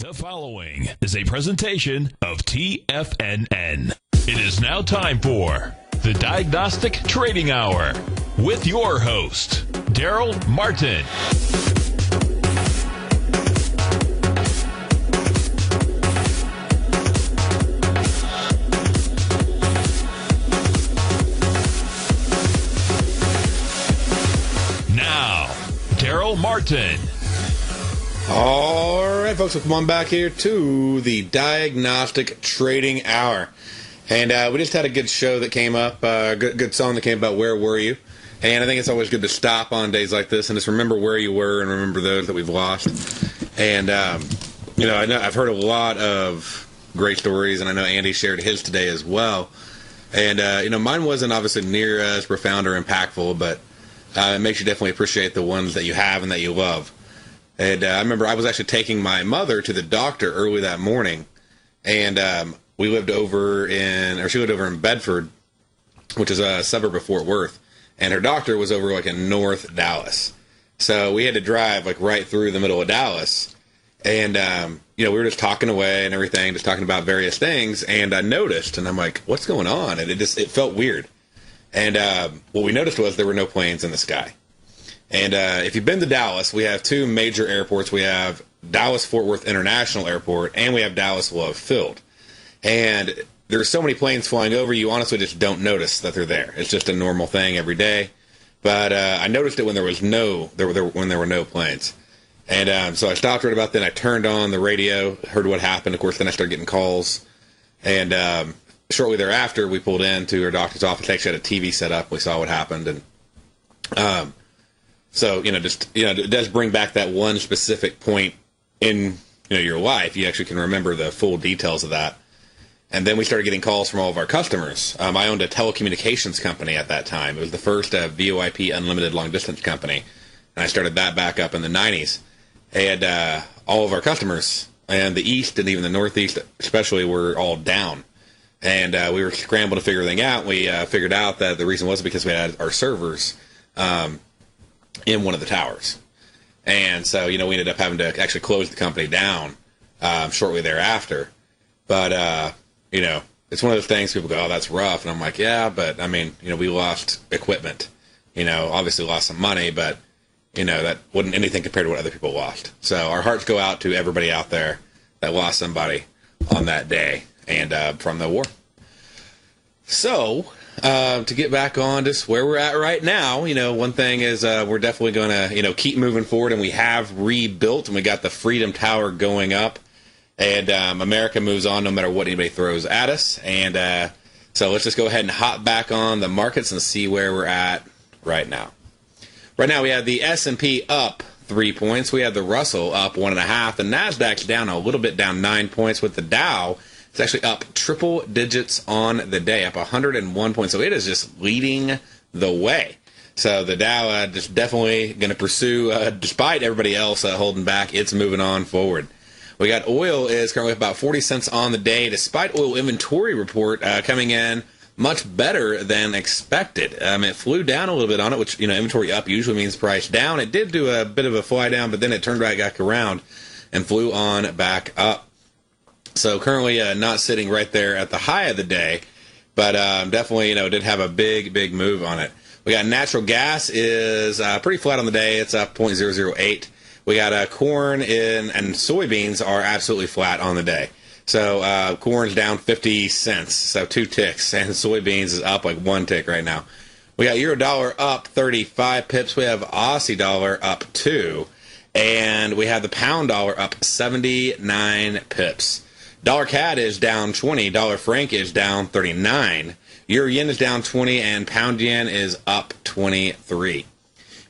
The following is a presentation of TFNN. It is now time for the Diagnostic Trading Hour with your host, Darrell Martin. Now, Darrell Martin. All right, folks, welcome on back here to the Diagnostic Trading Hour. And we just had a good show that came up, good song that came about Where Were You? And I think it's always good to stop on days like this and just remember where you were and remember those that we've lost. And, I know I've heard a lot of great stories, and I know Andy shared his today as well. And, mine wasn't obviously near as profound or impactful, but it makes you definitely appreciate the ones that you have and that you love. And I remember I was actually taking my mother to the doctor early that morning, and she lived over in Bedford, which is a suburb of Fort Worth, and her doctor was over in North Dallas. So we had to drive right through the middle of Dallas, and we were just talking away and everything, just talking about various things, and I noticed, and I'm like, what's going on? And it felt weird. And what we noticed was there were no planes in the sky. And if you've been to Dallas, we have two major airports. We have Dallas-Fort Worth International Airport, and we have Dallas-Love Field. And there's so many planes flying over, you honestly just don't notice that they're there. It's just a normal thing every day. But I noticed it when there were no planes. And so I stopped right about then. I turned on the radio, heard what happened. Of course, then I started getting calls. And shortly thereafter, we pulled into her doctor's office. Actually had a TV set up. We saw what happened. And so, it does bring back that one specific point in, your life. You actually can remember the full details of that. And then we started getting calls from all of our customers. I owned a telecommunications company at that time. It was the first VoIP unlimited long-distance company. And I started that back up in the 90s. And all of our customers, and the East and even the Northeast especially, were all down. And we were scrambling to figure everything out. We figured out that the reason was because we had our servers in one of the towers. And so, we ended up having to actually close the company down shortly thereafter. But, it's one of those things people go, oh, that's rough. And I'm like, yeah, but, we lost equipment. Obviously lost some money, but, that wasn't anything compared to what other people lost. So our hearts go out to everybody out there that lost somebody on that day and from the war. So, to get back on just where we're at right now, one thing is we're definitely going to, keep moving forward, and we have rebuilt, and we got the Freedom Tower going up, and America moves on no matter what anybody throws at us. And so let's just go ahead and hop back on the markets and see where we're at right now. Right now we have the S&P up 3 points. We have the Russell up 1.5. The Nasdaq's down a little bit, down 9 points, with the Dow. It's actually up triple digits on the day, up 101 points. So it is just leading the way. So the Dow just definitely going to pursue, despite everybody else holding back, it's moving on forward. We got oil is currently about 40 cents on the day, despite oil inventory report coming in much better than expected. It flew down a little bit on it, which, inventory up usually means price down. It did do a bit of a fly down, but then it turned right back around and flew on back up. So currently not sitting right there at the high of the day, but definitely, did have a big move on it. We got natural gas is pretty flat on the day. It's up 0.008. We got corn and soybeans are absolutely flat on the day. So corn's down 50 cents, so 2 ticks, and soybeans is up 1 tick right now. We got euro dollar up 35 pips. We have Aussie dollar up 2, and we have the pound dollar up 79 pips. Dollar CAD is down 20. Dollar franc is down 39. Euro yen is down 20, and pound yen is up 23.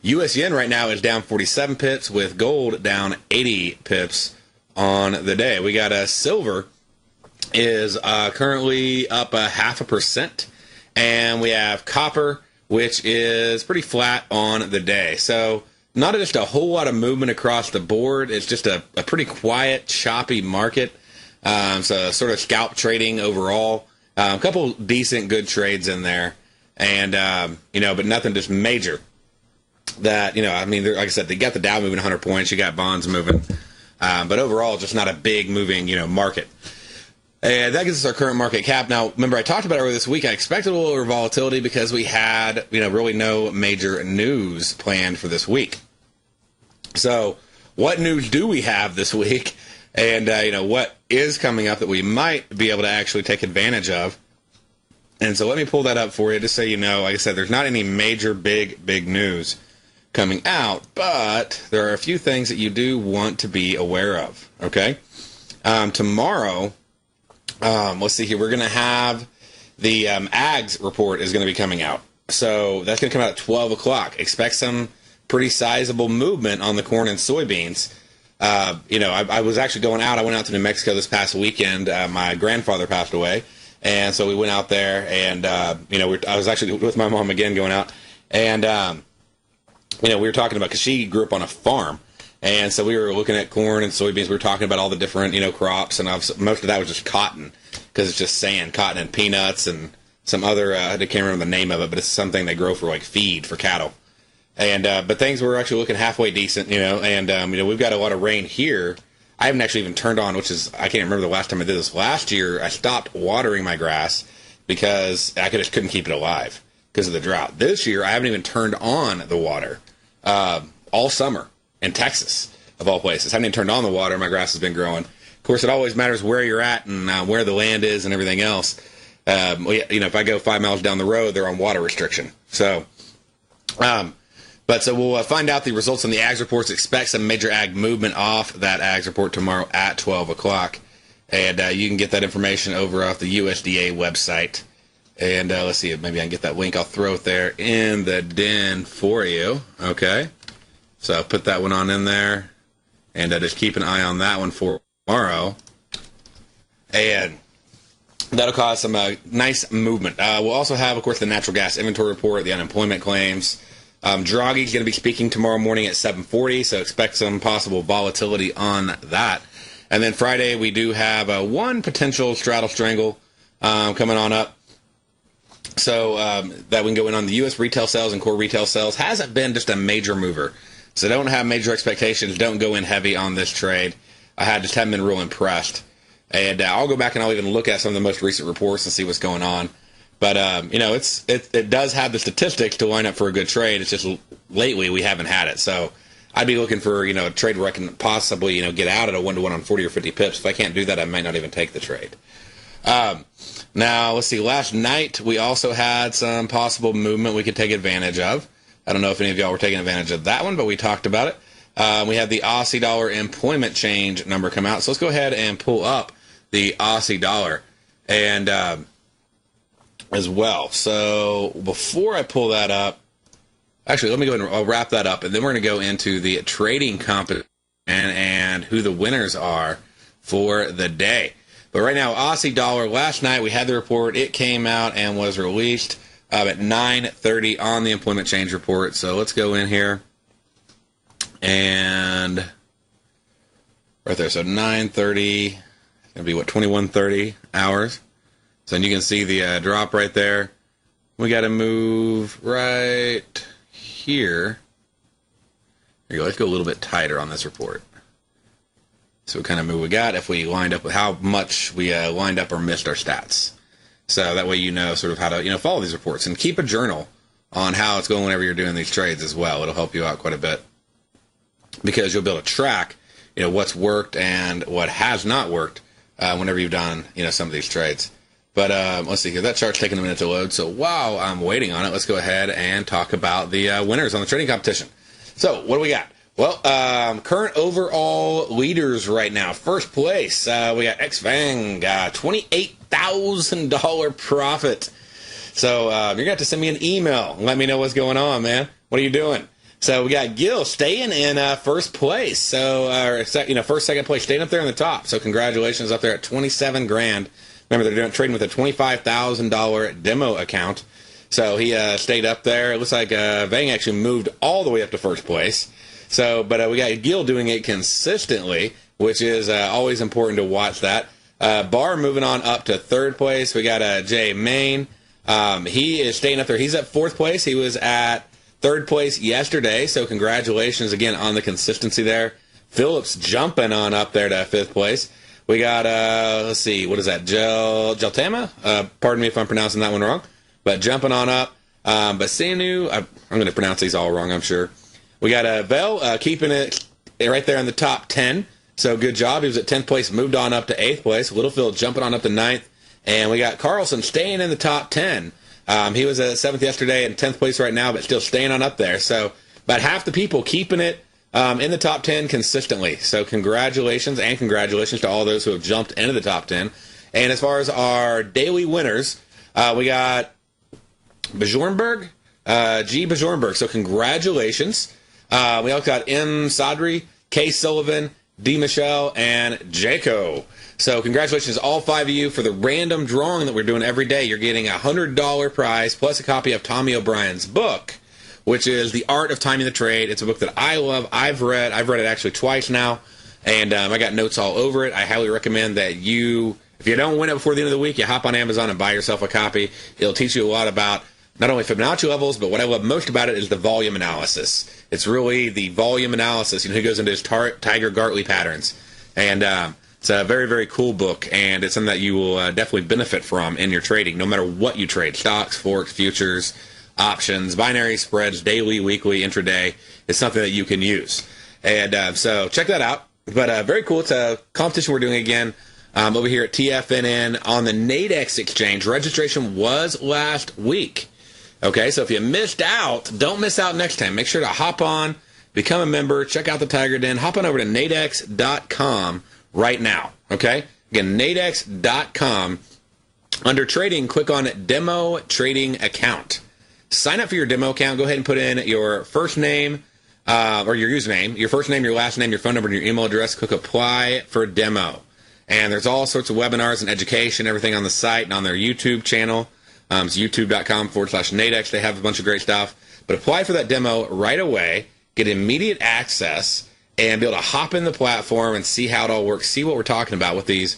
US yen right now is down 47 pips, with gold down 80 pips on the day. We got silver is currently up 0.5%, and we have copper, which is pretty flat on the day. So not just a whole lot of movement across the board. It's just a pretty quiet, choppy market. So sort of scalp trading overall. A couple decent, good trades in there, and but nothing just major. That like I said, they got the Dow moving 100 points. You got bonds moving But overall, just not a big moving, market. And that gives us our current market cap. Now, remember, I talked about earlier this week, I expected a little lower volatility because we had, really no major news planned for this week. So, what news do we have this week? And, what is coming up that we might be able to actually take advantage of? And so let me pull that up for you, just so you know. Like I said, there's not any major big news coming out, but there are a few things that you do want to be aware of, okay? Tomorrow, let's see here, we're going to have the AGS report is going to be coming out. So that's going to come out at 12 o'clock. Expect some pretty sizable movement on the corn and soybeans. I was actually going out. I went out to New Mexico this past weekend. My grandfather passed away, and so we went out there, and I was actually with my mom again going out, and we were talking about, because she grew up on a farm, and so we were looking at corn and soybeans. We were talking about all the different crops, and most of that was just cotton, because it's just sand, cotton and peanuts and some other I can't remember the name of it, but it's something they grow for like feed for cattle. And but things were actually looking halfway decent, and we've got a lot of rain here. I haven't actually even turned on, I can't remember the last time I did this. Last year, I stopped watering my grass because I just couldn't keep it alive because of the drought. This year, I haven't even turned on the water all summer in Texas, of all places. I haven't even turned on the water. My grass has been growing. Of course, it always matters where you're at and where the land is and everything else. If I go 5 miles down the road, they're on water restriction. So, so we'll find out the results on the AGS reports. Expect some major ag movement off that AGS report tomorrow at 12 o'clock. And you can get that information over off the USDA website. And let's see, maybe I can get that link. I'll throw it there in the den for you. Okay. So I'll put that one on in there. And just keep an eye on that one for tomorrow. And that'll cause some nice movement. We'll also have, of course, the natural gas inventory report, the unemployment claims. Draghi's going to be speaking tomorrow morning at 7:40, so expect some possible volatility on that. And then Friday, we do have one potential straddle strangle coming on up. So that we can go in on the U.S. retail sales and core retail sales. Hasn't been just a major mover. So don't have major expectations. Don't go in heavy on this trade. I haven't been real impressed. And I'll go back and I'll even look at some of the most recent reports and see what's going on. But, it does have the statistics to line up for a good trade. It's just lately we haven't had it. So I'd be looking for, a trade where I can possibly, get out at a 1-to-1 on 40 or 50 pips. If I can't do that, I might not even take the trade. Now, let's see. Last night, we also had some possible movement we could take advantage of. I don't know if any of y'all were taking advantage of that one, but we talked about it. We had the Aussie dollar employment change number come out. So let's go ahead and pull up the Aussie dollar. And as well. So before I pull that up, actually, let me go ahead and I'll wrap that up, and then we're going to go into the trading competition and who the winners are for the day. But right now, Aussie dollar, last night we had the report. It came out and was released at 9:30 on the employment change report. So let's go in here and right there. So 9:30, going to be 21:30 hours. So you can see the drop right there. We got to move right here. There you go. Let's go a little bit tighter on this report. So what kind of move we got if we lined up with how much we lined up or missed our stats. So that way sort of how to follow these reports and keep a journal on how it's going whenever you're doing these trades as well. It'll help you out quite a bit because you'll be able to track what's worked and what has not worked whenever you've done some of these trades. But let's see here. That chart's taking a minute to load. So while I'm waiting on it, let's go ahead and talk about the winners on the trading competition. So what do we got? Well, current overall leaders right now. First place, we got XFang, $28,000 profit. So you're going to have to send me an email and let me know what's going on, man. What are you doing? So we got Gil staying in first place. So, first, second place, staying up there in the top. So congratulations up there at 27 grand. Remember, they're trading with a $25,000 demo account. So he stayed up there. It looks like Vang actually moved all the way up to first place. So, but we got Gil doing it consistently, which is always important to watch that. Barr moving on up to third place. We got Jay Main. He is staying up there. He's at fourth place. He was at third place yesterday. So congratulations again on the consistency there. Phillips jumping on up there to 5th place. We got, let's see, what is that? Geltama? Pardon me if I'm pronouncing that one wrong. But jumping on up. Basinu, I'm going to pronounce these all wrong, I'm sure. We got Bell keeping it right there in the top 10. So good job. He was at 10th place, moved on up to 8th place. Littlefield jumping on up to 9th. And we got Carlson staying in the top 10. He was at 7th yesterday and 10th place right now, but still staying on up there. So about half the people keeping it in the top 10 consistently. So congratulations, and congratulations to all those who have jumped into the top 10. And as far as our daily winners, we got Bajornberg, G. Bajornberg. So congratulations. We also got M. Sadri, K. Sullivan, D. Michelle, and Jaco. So congratulations to all 5 of you for the random drawing that we're doing every day. You're getting a $100 prize plus a copy of Tommy O'Brien's book, which is The Art of Timing the Trade. It's a book that I love. I've read it actually twice now, and I got notes all over it. I highly recommend that you, if you don't win it before the end of the week, you hop on Amazon and buy yourself a copy. It'll teach you a lot about not only Fibonacci levels, but what I love most about it is the volume analysis. It's really the volume analysis. He goes into his Tiger-Gartley patterns. And it's a very, very cool book, and it's something that you will definitely benefit from in your trading, no matter what you trade. Stocks, forex, futures, options, binary spreads, daily, weekly, intraday. It's something that you can use. And so check that out. But very cool. It's a competition we're doing again over here at TFNN on the Nadex exchange. Registration was last week. Okay, so if you missed out, don't miss out next time. Make sure to hop on, become a member, check out the Tiger Den. Hop on over to nadex.com right now. Okay? Again, nadex.com. Under trading, click on Demo Trading Account. Sign up for your demo account. Go ahead and put in your first name or your username, your first name, your last name, your phone number, and your email address. Click Apply for Demo. And there's all sorts of webinars and education, everything on the site and on their YouTube channel. It's youtube.com/Nadex. They have a bunch of great stuff. But apply for that demo right away, get immediate access, and be able to hop in the platform and see how it all works, see what we're talking about with these,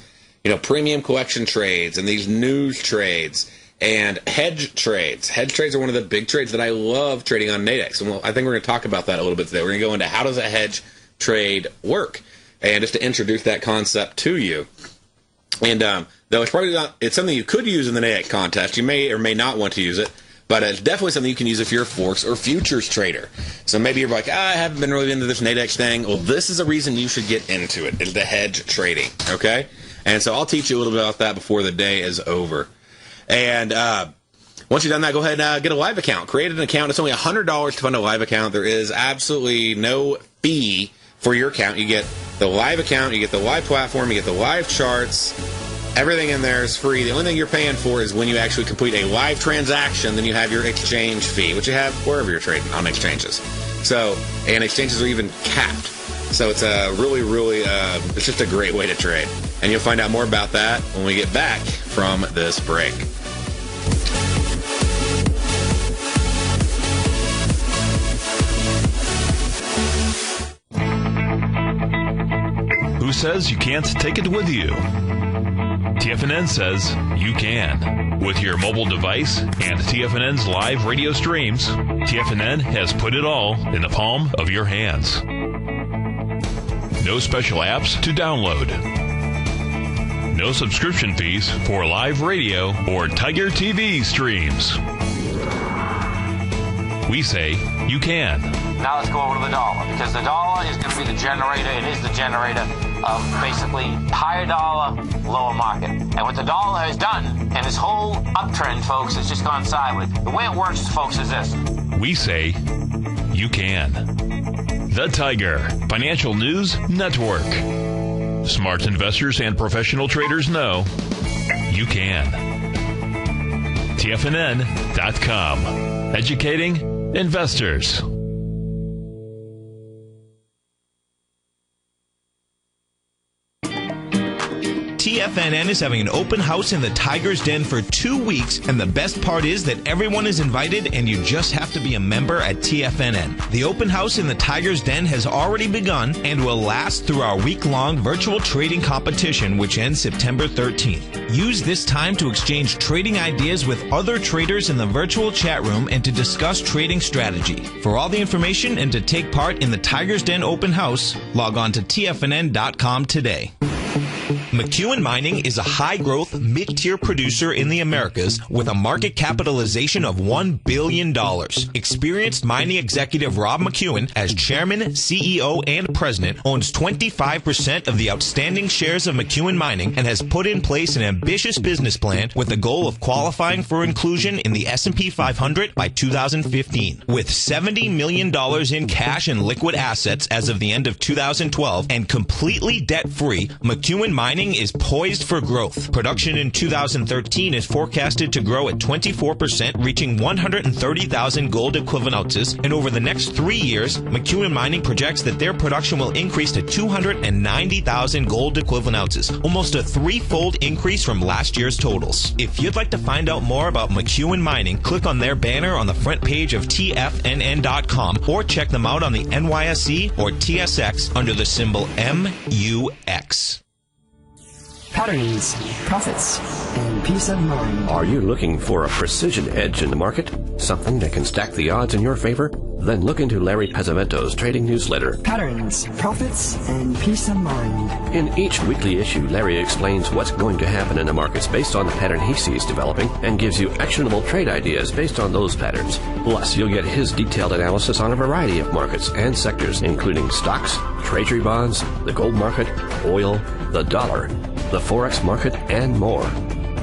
premium collection trades and these news trades and hedge trades. Hedge trades are one of the big trades that I love trading on Nadex. And I think we're going to talk about that a little bit today. We're going to go into how does a hedge trade work, and just to introduce that concept to you. And though it's probably not, it's something you could use in the Nadex contest. You may or may not want to use it, but it's definitely something you can use if you're a forex or futures trader. So maybe you're like, I haven't been really into this Nadex thing. Well, this is a reason you should get into it, is the hedge trading, okay? And so I'll teach you a little bit about that before the day is over. And once you've done that, go ahead and get a live account. Create an account. It's only $100 to fund a live account. There is absolutely no fee for your account. You get the live account, you get the live platform, you get the live charts. Everything in there is free. The only thing you're paying for is when you actually complete a live transaction, then you have your exchange fee, which you have wherever you're trading on exchanges. So, and exchanges are even capped. So it's a really, really, it's just a great way to trade. And you'll find out more about that when we get back from this break. Who says you can't take it with you? TFNN says you can. With your mobile device and TFNN's live radio streams, TFNN has put it all in the palm of your hands. No special apps to download. No subscription fees for live radio or Tiger TV streams. We say you can. Now let's go over to the dollar, because the dollar is going to be the generator. It is the generator of basically higher dollar, lower market. And what the dollar has done, and this whole uptrend, folks, has just gone sideways. The way it works, folks, is this. We say you can. The Tiger Financial News Network. Smart investors and professional traders know you can. TFNN.com. Educating investors. TFNN is having an open house in the Tiger's Den for 2 weeks, and the best part is that everyone is invited and you just have to be a member at TFNN. The open house in the Tiger's Den has already begun and will last through our week-long virtual trading competition, which ends September 13th. Use this time to exchange trading ideas with other traders in the virtual chat room and to discuss trading strategy. For all the information and to take part in the Tiger's Den open house, log on to TFNN.com today. McEwen Mining is a high-growth, mid-tier producer in the Americas with a market capitalization of $1 billion. Experienced mining executive Rob McEwen, as chairman, CEO, and president, owns 25% of the outstanding shares of McEwen Mining and has put in place an ambitious business plan with the goal of qualifying for inclusion in the S&P 500 by 2015. With $70 million in cash and liquid assets as of the end of 2012 and completely debt-free, McEwen Mining is poised for growth. Production in 2013 is forecasted to grow at 24%, reaching 130,000 gold equivalent ounces, and over the next 3 years, McEwen Mining projects that their production will increase to 290,000 gold equivalent ounces, almost a threefold increase from last year's totals. If you'd like to find out more about McEwen Mining, click on their banner on the front page of TFNN.com or check them out on the NYSE or TSX under the symbol MUX. Patterns, profits, and peace of mind. Are you looking for a precision edge in the market? Something that can stack the odds in your favor? Then look into Larry Pezzavento's trading newsletter. Patterns, profits, and peace of mind. In each weekly issue, Larry explains what's going to happen in the markets based on the pattern he sees developing and gives you actionable trade ideas based on those patterns. Plus, you'll get his detailed analysis on a variety of markets and sectors, including stocks, treasury bonds, the gold market, oil, the dollar, the Forex market, and more.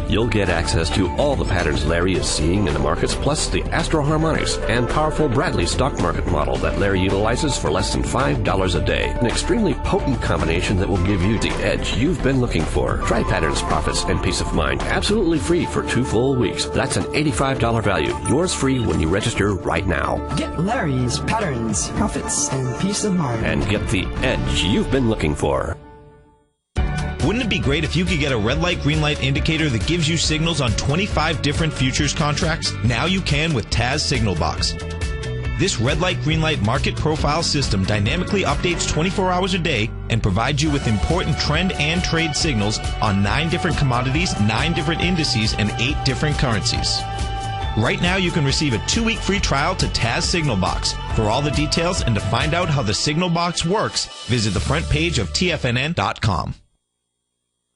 You'll get access to all the patterns Larry is seeing in the markets, plus the Astro Harmonics and powerful Bradley stock market model that Larry utilizes for less than $5 a day. An extremely potent combination that will give you the edge you've been looking for. Try Patterns, Profits, and Peace of Mind absolutely free for 2 full weeks. That's an $85 value. Yours free when you register right now. Get Larry's Patterns, Profits, and Peace of Mind. And get the edge you've been looking for. Wouldn't it be great if you could get a red light, green light indicator that gives you signals on 25 different futures contracts? Now you can with Taz Signal Box. This red light, green light market profile system dynamically updates 24 hours a day and provides you with important trend and trade signals on 9 different commodities, 9 different indices, and 8 different currencies. Right now you can receive a 2-week free trial to Taz Signal Box. For all the details and to find out how the Signal Box works, visit the front page of TFNN.com.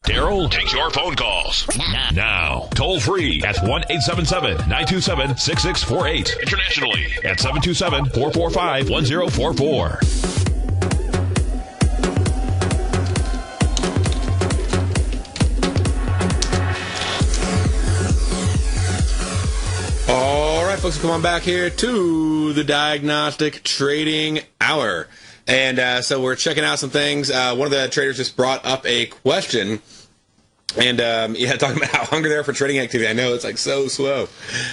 Darrell takes your phone calls now. Toll free at 1-877-927-6648. Internationally at 727-445-1044. All right, folks, come on back here to the Diagnostic Trading Hour. And so we're checking out some things. One of the traders just brought up a question. And, talking about how hungry they are for trading activity. I know it's like so slow.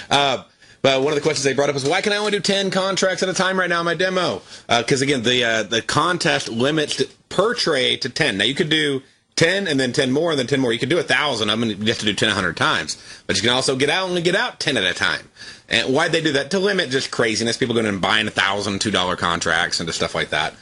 But one of the questions they brought up was, why can I only do 10 contracts at a time right now in my demo? Because, again, the contest limits per trade to 10. Now, you could do 10 and then 10 more and then 10 more. You could do 1,000. You have to do 10 100 times. But you can also get out 10 at a time. And why'd they do that? To limit just craziness. People going and buying $1,000, $2 contracts and stuff like that.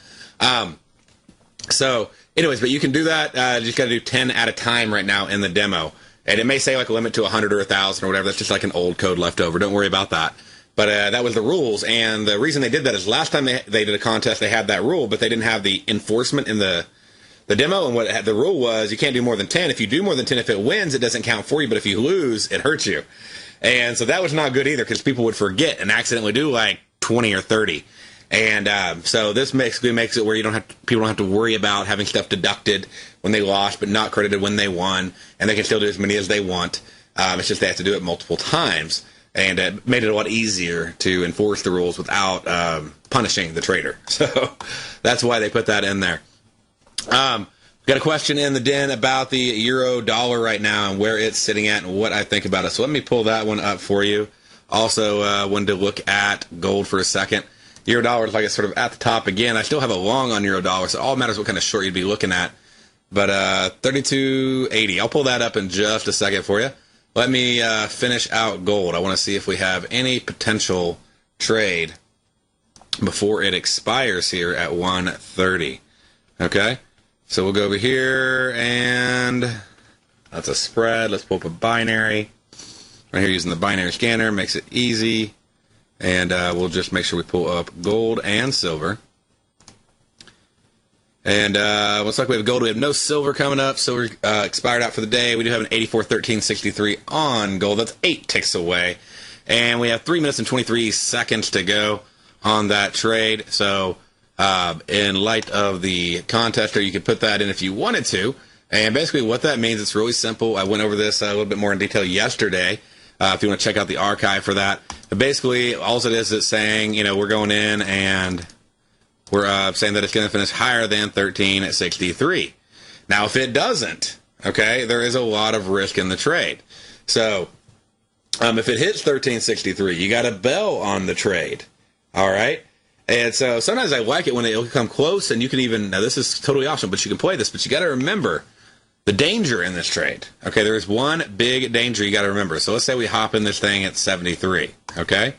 Anyways, but you can do that. You just got to do 10 at a time right now in the demo. And it may say like a limit to 100 or 1,000 or whatever. That's just like an old code left over. Don't worry about that. But that was the rules. And the reason they did that is last time they did a contest, they had that rule, but they didn't have the enforcement in the demo. And what the rule was, you can't do more than 10. If you do more than 10, if it wins, it doesn't count for you. But if you lose, it hurts you. And so that was not good either because people would forget and accidentally do like 20 or 30. And so this basically makes it where people don't have to worry about having stuff deducted when they lost, but not credited when they won, and they can still do as many as they want. It's just they have to do it multiple times, and it made it a lot easier to enforce the rules without punishing the trader. So that's why they put that in there. Got a question in the den about the euro dollar right now and where it's sitting at and what I think about it. So let me pull that one up for you. Also wanted to look at gold for a second. Euro dollar is like it's sort of at the top again. I still have a long on euro dollar, so it all matters what kind of short you'd be looking at. But 32.80. I'll pull that up in just a second for you. Let me finish out gold. I want to see if we have any potential trade before it expires here at 1:30. Okay? So we'll go over here, and that's a spread. Let's pull up a binary. Right here using the binary scanner. Makes it easy. And we'll just make sure we pull up gold and silver. And looks like we have gold. We have no silver coming up. Silver expired out for the day. We do have an 84.1363 on gold. That's 8 ticks away. And we have 3 minutes and 23 seconds to go on that trade. So in light of the contester, you could put that in if you wanted to. And basically what that means, it's really simple. I went over this a little bit more in detail yesterday. If you want to check out the archive for that. But basically, all it is saying, we're going in and we're saying that it's going to finish higher than 13.63. Now, if it doesn't, okay, there is a lot of risk in the trade. So, if it hits 13.63, you got a bell on the trade, all right? And so sometimes I like it when it'll come close, and you can even, now this is totally optional, but you can play this, but you got to remember the danger in this trade. Okay, there is one big danger you got to remember. So let's say we hop in this thing at 73, okay?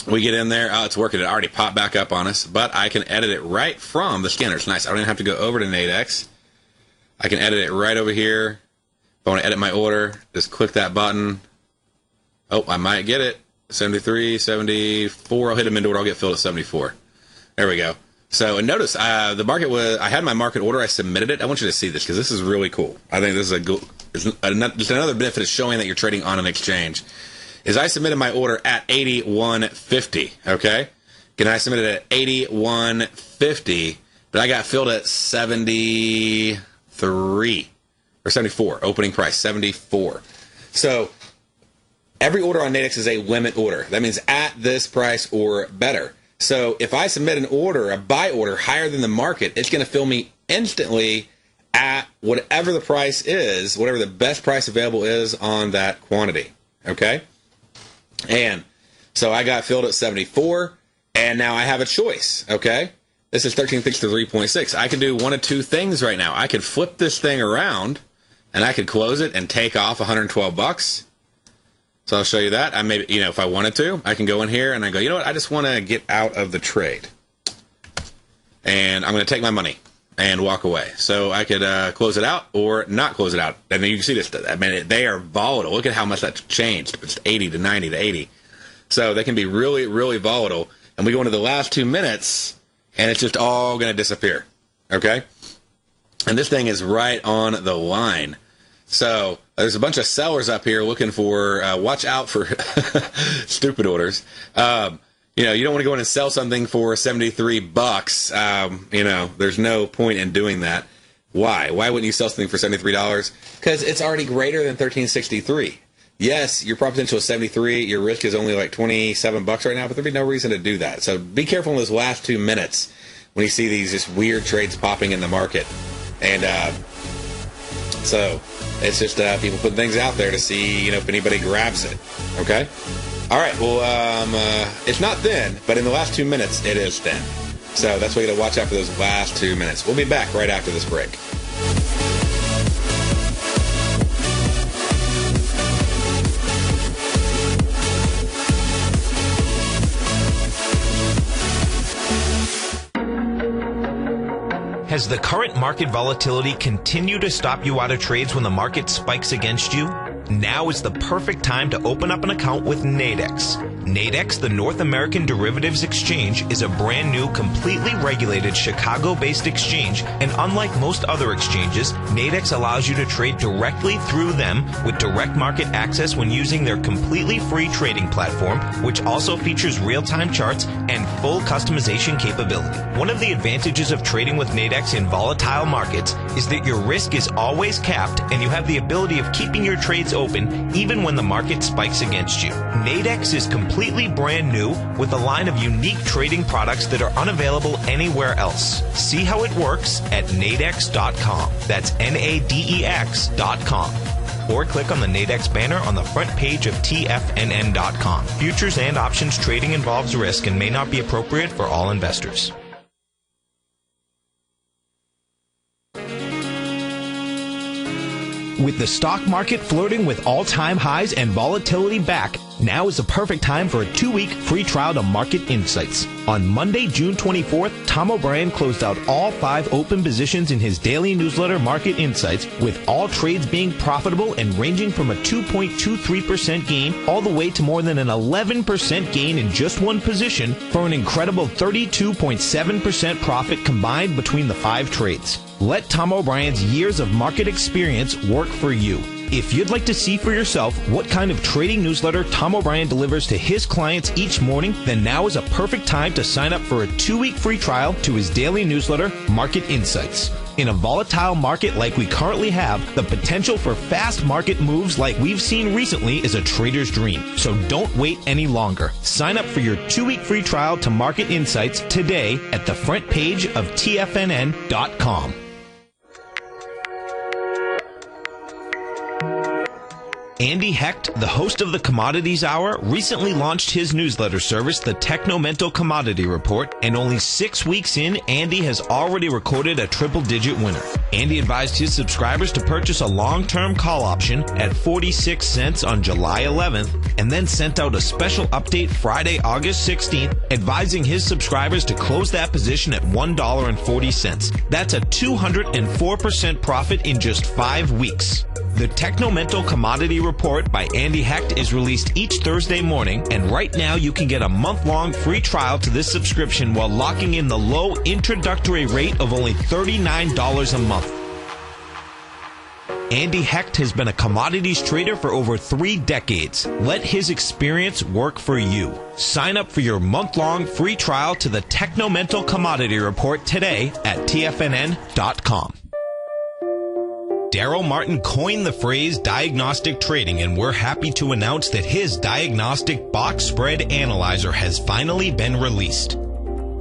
We get in there. Oh, it's working. It already popped back up on us, but I can edit it right from the scanner. It's nice. I don't even have to go over to Nadex. I can edit it right over here. If I want to edit my order, just click that button. Oh, I might get it. 73, 74. I'll hit a mid order. I'll get filled at 74. There we go. So, and notice the market was, I had my market order. I submitted it. I want you to see this because this is really cool. I think this is just another benefit of showing that you're trading on an exchange. Is I submitted my order at 81.50, okay? And I submitted it at 81.50, but I got filled at 73 or 74, opening price 74. So every order on Nadex is a limit order. That means at this price or better. So if I submit an order, a buy order higher than the market, it's going to fill me instantly at whatever the price is, whatever the best price available is on that quantity, okay? And so I got filled at 74, and now I have a choice, okay? This is 13.63.6. I can do one of two things right now. I could flip this thing around, and I could close it and take off $112. So I'll show you that. I maybe, if I wanted to, I can go in here and I go, you know what? I just want to get out of the trade, and I'm going to take my money and walk away. So I could close it out or not close it out. And then you can see this. I mean, they are volatile. Look at how much that's changed. It's 80 to 90 to 80. So they can be really, really volatile. And we go into the last 2 minutes, and it's just all going to disappear. Okay? And this thing is right on the line. So there's a bunch of sellers up here looking for, watch out for stupid orders. You don't want to go in and sell something for $73. There's no point in doing that. Why? Why wouldn't you sell something for $73? Because it's already greater than $13.63. Yes, your profit potential is 73. Your risk is only like $27 right now, but there'd be no reason to do that. So be careful in those last 2 minutes when you see these just weird trades popping in the market. And so it's just people putting things out there to see, if anybody grabs it. Okay? All right, well, it's not thin, but in the last 2 minutes, it is thin. So that's why you got to watch out for those last 2 minutes. We'll be back right after this break. Has the current market volatility continued to stop you out of trades when the market spikes against you? Now is the perfect time to open up an account with Nadex. Nadex, the North American Derivatives Exchange, is a brand new, completely regulated Chicago-based exchange, and unlike most other exchanges, Nadex allows you to trade directly through them with direct market access when using their completely free trading platform, which also features real-time charts and full customization capability. One of the advantages of trading with Nadex in volatile markets is that your risk is always capped and you have the ability of keeping your trades open even when the market spikes against you. Nadex is completely brand new with a line of unique trading products that are unavailable anywhere else. See how it works at nadex.com. That's Nadex.com. Or click on the Nadex banner on the front page of TFNN.com. Futures and options trading involves risk and may not be appropriate for all investors. With the stock market flirting with all-time highs and volatility back, now is the perfect time for a 2-week free trial to Market Insights. On Monday, June 24th, Tom O'Brien closed out all 5 open positions in his daily newsletter Market Insights, with all trades being profitable and ranging from a 2.23% gain all the way to more than an 11% gain in just one position, for an incredible 32.7% profit combined between the 5 trades. Let Tom O'Brien's years of market experience work for you. If you'd like to see for yourself what kind of trading newsletter Tom O'Brien delivers to his clients each morning, then now is a perfect time to sign up for a 2-week free trial to his daily newsletter, Market Insights. In a volatile market like we currently have, the potential for fast market moves like we've seen recently is a trader's dream. So don't wait any longer. Sign up for your 2-week free trial to Market Insights today at the front page of TFNN.com. Andy Hecht, the host of the Commodities Hour, recently launched his newsletter service, the Technomental Commodity Report, and only 6 weeks in, Andy has already recorded a triple-digit winner. Andy advised his subscribers to purchase a long-term call option at 46 cents on July 11th, and then sent out a special update Friday, August 16th, advising his subscribers to close that position at $1.40. That's a 204% profit in just 5 weeks. The Technomental Commodity Report by Andy Hecht is released each Thursday morning, and right now you can get a month-long free trial to this subscription while locking in the low introductory rate of only $39 a month. Andy Hecht has been a commodities trader for over 3 decades. Let his experience work for you. Sign up for your month-long free trial to the Technomental Commodity Report today at TFNN.com. Darrell Martin coined the phrase diagnostic trading, and we're happy to announce that his Diagnostic Box Spread Analyzer has finally been released.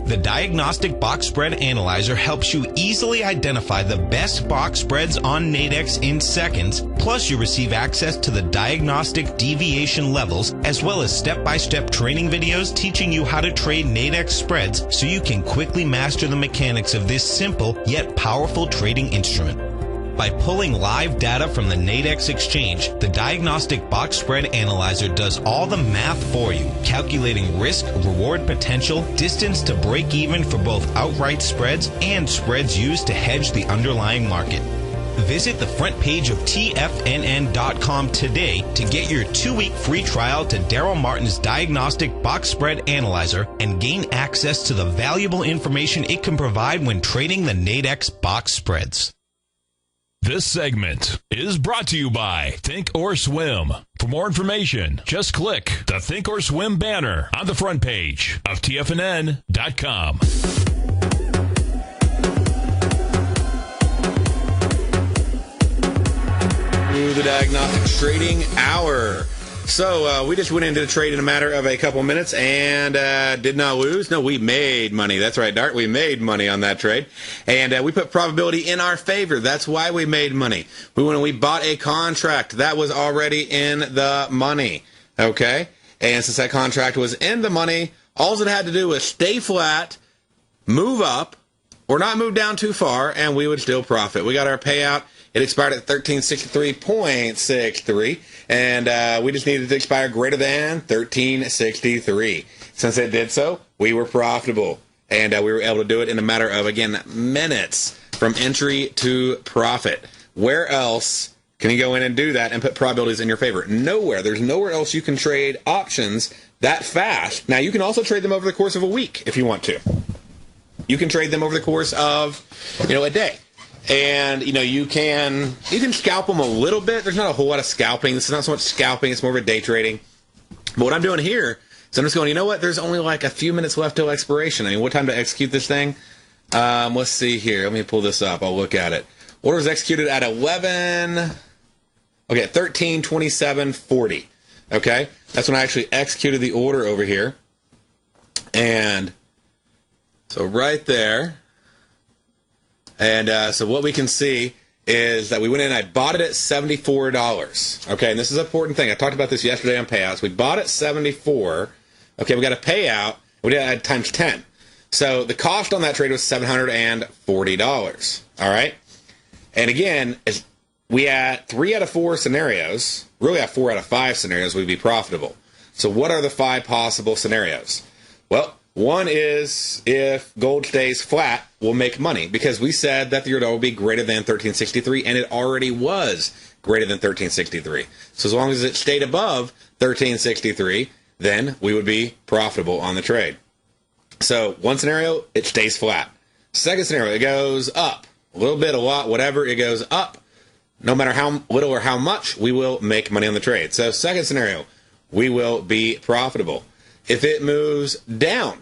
The Diagnostic Box Spread Analyzer helps you easily identify the best box spreads on Nadex in seconds, plus you receive access to the diagnostic deviation levels, as well as step-by-step training videos teaching you how to trade Nadex spreads so you can quickly master the mechanics of this simple yet powerful trading instrument. By pulling live data from the Nadex exchange, the Diagnostic Box Spread Analyzer does all the math for you, calculating risk, reward potential, distance to break even for both outright spreads and spreads used to hedge the underlying market. Visit the front page of TFNN.com today to get your 2-week free trial to Darrell Martin's Diagnostic Box Spread Analyzer and gain access to the valuable information it can provide when trading the Nadex box spreads. This segment is brought to you by Think or Swim. For more information, just click the Think or Swim banner on the front page of TFNN.com. To the Diagnostic Trading Hour. So we just went into the trade in a matter of a couple minutes and did not lose. No, we made money. That's right, Dart. We made money on that trade. And we put probability in our favor. That's why we made money. We bought a contract that was already in the money. Okay? And since that contract was in the money, all it had to do was stay flat, move up, or not move down too far, and we would still profit. We got our payout. It expired at 1363.63, and we just needed to expire greater than 1363. Since it did so, we were profitable, and we were able to do it in a matter of, again, minutes from entry to profit. Where else can you go in and do that and put probabilities in your favor? Nowhere. There's nowhere else you can trade options that fast. Now, you can also trade them over the course of a week if you want to. You can trade them over the course of, a day. And, you can scalp them a little bit. There's not a whole lot of scalping. This is not so much scalping. It's more of a day trading. But what I'm doing here is I'm just going, there's only like a few minutes left till expiration. I mean, what time to execute this thing? Let's see here. Let me pull this up. I'll look at it. Order was executed at 13:27:40. Okay? That's when I actually executed the order over here. And so right there. And so what we can see is that we went in and I bought it at $74. Okay, and this is an important thing. I talked about this yesterday on payouts. We bought at $74. Okay, we got a payout. We did it times 10. So the cost on that trade was $740. All right? And again, we had 3 out of 4 scenarios, really have 4 out of 5 scenarios we'd be profitable. So what are the 5 possible scenarios? Well, one is if gold stays flat, we'll make money, because we said that the euro will be greater than 1363, and it already was greater than 1363. So as long as it stayed above 1363, then we would be profitable on the trade. So one scenario, it stays flat. Second scenario, it goes up. A little bit, a lot, whatever, it goes up. No matter how little or how much, we will make money on the trade. So second scenario, we will be profitable. If it moves down,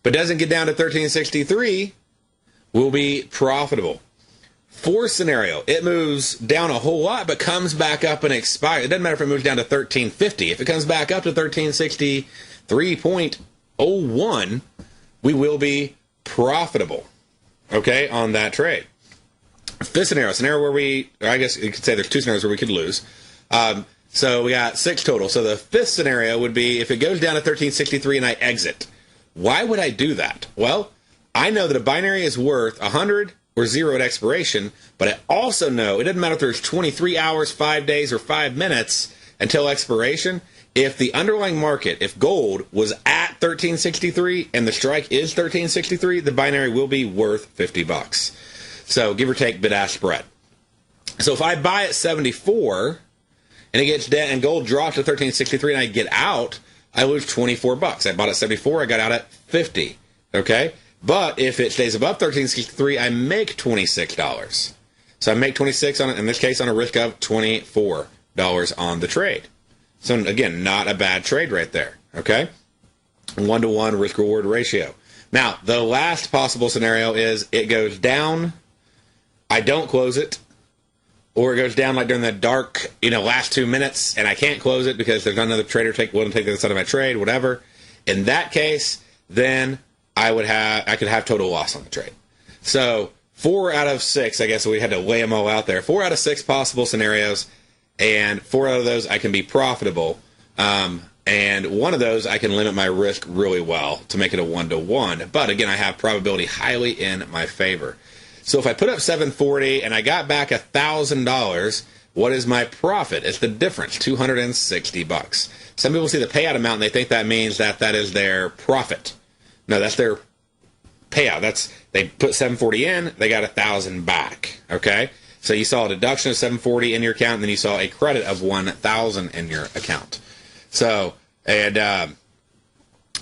but doesn't get down to 1363, we'll be profitable. Fourth scenario, it moves down a whole lot, but comes back up and expires. It doesn't matter if it moves down to 1350. If it comes back up to 1363.01, we will be profitable, okay, on that trade. Fifth scenario where I guess you could say there's 2 scenarios where we could lose. So we got 6 total. So the fifth scenario would be if it goes down to 1363 and I exit. Why would I do that? Well, I know that a binary is worth 100 or 0 at expiration, but I also know it doesn't matter if there's 23 hours, 5 days, or 5 minutes until expiration. If the underlying market, if gold was at 1363 and the strike is 1363, the binary will be worth $50. So give or take bid-ask spread. So if I buy at 74 and it gets down and gold drops to 1363 and I get out, I lose $24. I bought at 74, I got out at 50. Okay? But if it stays above 1363, I make $26. So I make 26 on it, in this case on a risk of $24 on the trade. So again, not a bad trade right there. Okay? 1-to-1 risk-reward ratio. Now, the last possible scenario is it goes down, I don't close it, or it goes down like during the dark, last 2 minutes, and I can't close it because there's not another trader willing to take the other side of my trade, whatever. In that case, then I could have total loss on the trade. So 4 out of 6, I guess we had to lay them all out there. 4 out of 6 possible scenarios, and 4 out of those I can be profitable. And one of those I can limit my risk really well to make it a 1-to-1. But again, I have probability highly in my favor. So if I put up 740 and I got back $1,000, what is my profit? It's the difference, $260. Some people see the payout amount and they think that means that is their profit. No, that's their payout. They put 740 in, they got 1,000 back. Okay, so you saw a deduction of 740 in your account, and then you saw a credit of 1,000 in your account. So, and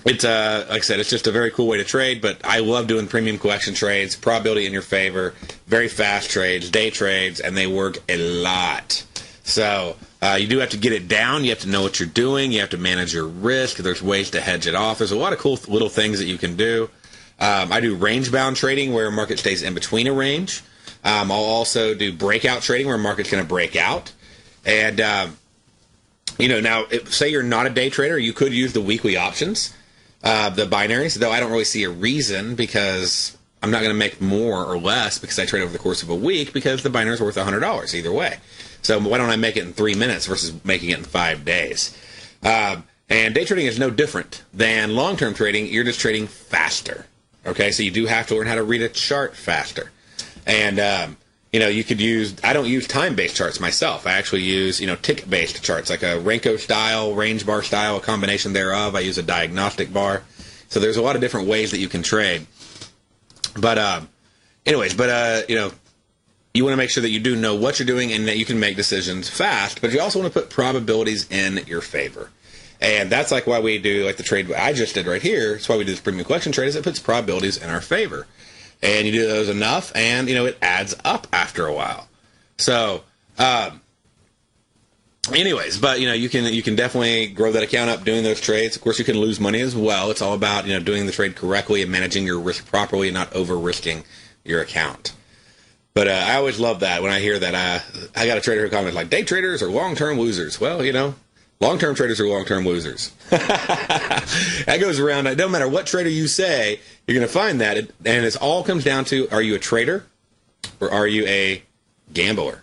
it's like I said, it's just a very cool way to trade. But I love doing premium collection trades, probability in your favor, very fast trades, day trades, and they work a lot. So you do have to get it down. You have to know what you're doing. You have to manage your risk. There's ways to hedge it off. There's a lot of cool little things that you can do. I do range-bound trading where a market stays in between a range. I'll also do breakout trading where a market's going to break out. And, now, say you're not a day trader, you could use the weekly options, the binaries, though I don't really see a reason because I'm not going to make more or less because I trade over the course of a week because the binary is worth $100 either way. So why don't I make it in 3 minutes versus making it in 5 days? And day trading is no different than long-term trading. You're just trading faster. Okay, so you do have to learn how to read a chart faster. And, you could I don't use time-based charts myself. I actually use, tick-based charts, like a Renko style, range bar style, a combination thereof. I use a diagnostic bar. So there's a lot of different ways that you can trade. But, you want to make sure that you do know what you're doing and that you can make decisions fast, but you also want to put probabilities in your favor. And that's like why we do like the trade I just did right here. That's why we do this premium collection trade, is it puts probabilities in our favor. And you do those enough, and, it adds up after a while. So, anyways, but, you can definitely grow that account up doing those trades. Of course, you can lose money as well. It's all about, doing the trade correctly and managing your risk properly and not over-risking your account. But I always love that when I hear that. I got a trader who comments like, day traders are long-term losers. Well, long-term traders are long-term losers. That goes around. It doesn't matter what trader you say, you're going to find that. And it all comes down to, are you a trader or are you a gambler?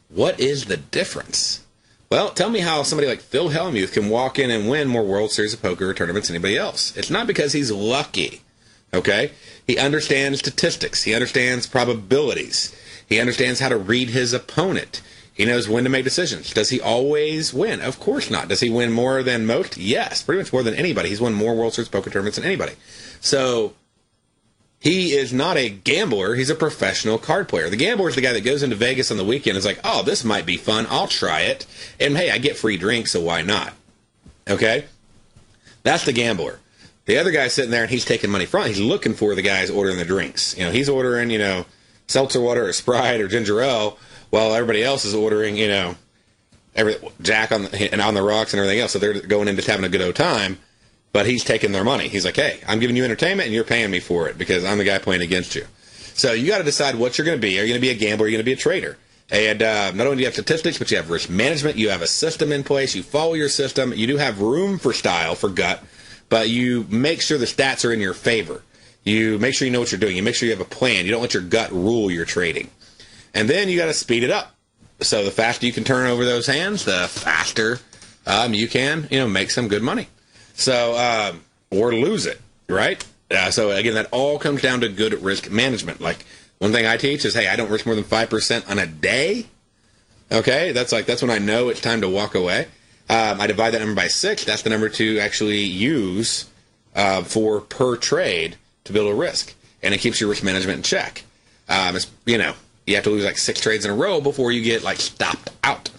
What is the difference? Well, tell me how somebody like Phil Hellmuth can walk in and win more World Series of Poker tournaments than anybody else. It's not because he's lucky. Okay? He understands statistics. He understands probabilities. He understands how to read his opponent. He knows when to make decisions. Does he always win? Of course not. Does he win more than most? Yes, pretty much more than anybody. He's won more World Series poker tournaments than anybody. So he is not a gambler. He's a professional card player. The gambler is the guy that goes into Vegas on the weekend and is like, oh, this might be fun. I'll try it. And, hey, I get free drinks, so why not? Okay? That's the gambler. The other guy's sitting there and he's taking money from. He's looking for the guys ordering the drinks. You know, he's ordering, you know, seltzer water or Sprite or ginger ale while everybody else is ordering, you know, Jack on the rocks and everything else. So they're going in just having a good old time, but he's taking their money. He's like, hey, I'm giving you entertainment and you're paying me for it because I'm the guy playing against you. So you got to decide what you're going to be. Are you going to be a gambler? Or are you going to be a trader? And not only do you have statistics, but you have risk management. You have a system in place. You follow your system. You do have room for style, for gut, but you make sure the stats are in your favor. You make sure you know what you're doing. You make sure you have a plan. You don't let your gut rule your trading. And then you got to speed it up. So the faster you can turn over those hands, the faster you can, you know, make some good money. So, or lose it, right? So again, that all comes down to good risk management. Like one thing I teach is, hey, I don't risk more than 5% on a day. Okay, that's when I know it's time to walk away. I divide that number by 6. That's the number to actually use for per trade to build a risk, and it keeps your risk management in check. It's, you know, you have to lose like 6 trades in a row before you get like stopped out.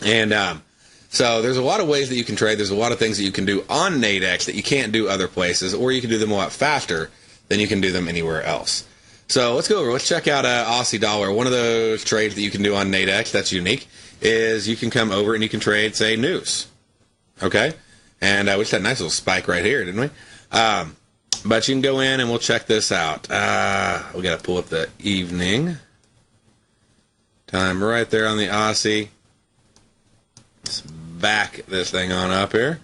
And so there's a lot of ways that you can trade. There's a lot of things that you can do on Nadex that you can't do other places, or you can do them a lot faster than you can do them anywhere else. So let's go over. Let's check out Aussie dollar. One of those trades that you can do on Nadex that's unique is you can come over and you can trade, say, news. Okay? And we just had a nice little spike right here, didn't we? But you can go in and we'll check this out. We got to pull up the evening time right there on the Aussie. Let's back this thing on up here.